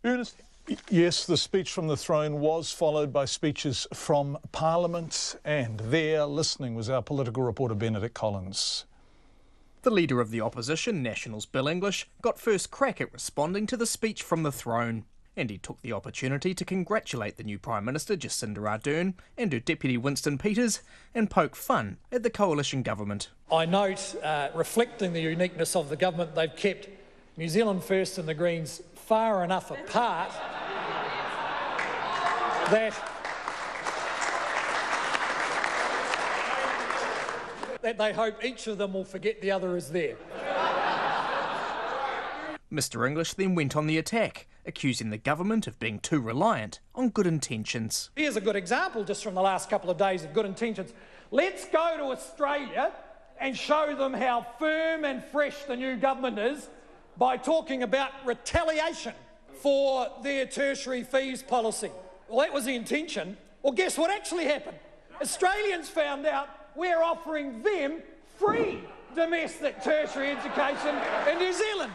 Ernest? Yes, the speech from the throne was followed by speeches from Parliament, and there, listening, was our political reporter Benedict Collins. The leader of the opposition, Nationals Bill English, got first crack at responding to the speech from the throne, and he took the opportunity to congratulate the new Prime Minister Jacinda Ardern and her Deputy Winston Peters and poke fun at the coalition government. I note, reflecting the uniqueness of the government, they've kept New Zealand First and the Greens far enough apart that they hope each of them will forget the other is there. Mr English then went on the attack, accusing the government of being too reliant on good intentions. Here's a good example just from the last couple of days of good intentions. Let's go to Australia and show them how firm and fresh the new government is by talking about retaliation for their tertiary fees policy. Well, that was the intention. Well, guess what actually happened? Australians found out we're offering them free domestic tertiary education in New Zealand.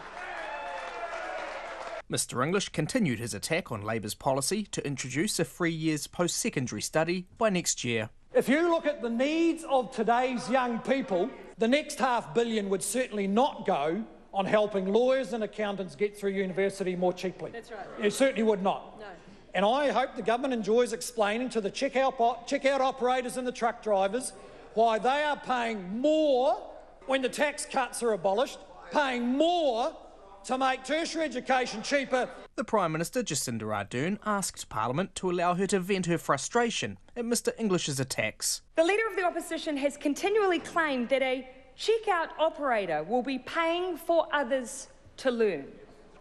Mr English continued his attack on Labour's policy to introduce a 3 years post-secondary study by next year. If you look at the needs of today's young people, the next $500 million would certainly not go on helping lawyers and accountants get through university more cheaply. That's right. It certainly would not. No. And I hope the government enjoys explaining to the checkout operators and the truck drivers why they are paying more when the tax cuts are abolished, paying more to make tertiary education cheaper. The Prime Minister, Jacinda Ardern, asked Parliament to allow her to vent her frustration at Mr English's attacks. The Leader of the Opposition has continually claimed that a checkout operator will be paying for others to learn.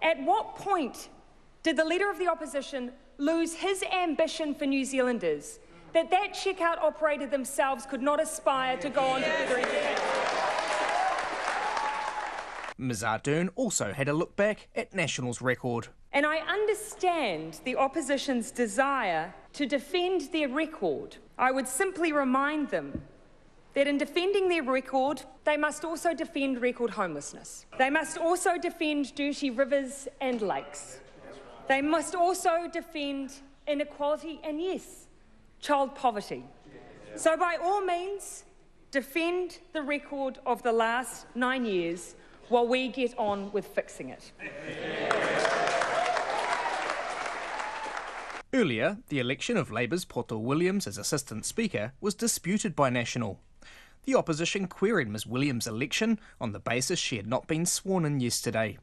At what point did the Leader of the Opposition lose his ambition for New Zealanders that checkout operator themselves could not aspire to go on to further education? Ms Ardern also had a look back at National's record. And I understand the opposition's desire to defend their record. I would simply remind them that in defending their record, they must also defend record homelessness. They must also defend dirty rivers and lakes. They must also defend inequality and, yes, child poverty. So by all means, defend the record of the last 9 years while we get on with fixing it. Earlier, the election of Labour's Poto Williams as Assistant Speaker was disputed by National. The opposition queried Ms Williams' election on the basis she had not been sworn in yesterday.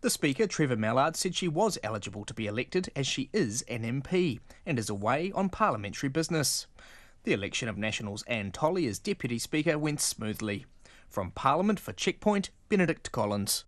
The Speaker, Trevor Mallard, said she was eligible to be elected as she is an MP and is away on parliamentary business. The election of National's Anne Tolley as Deputy Speaker went smoothly. From Parliament for Checkpoint, Benedict Collins.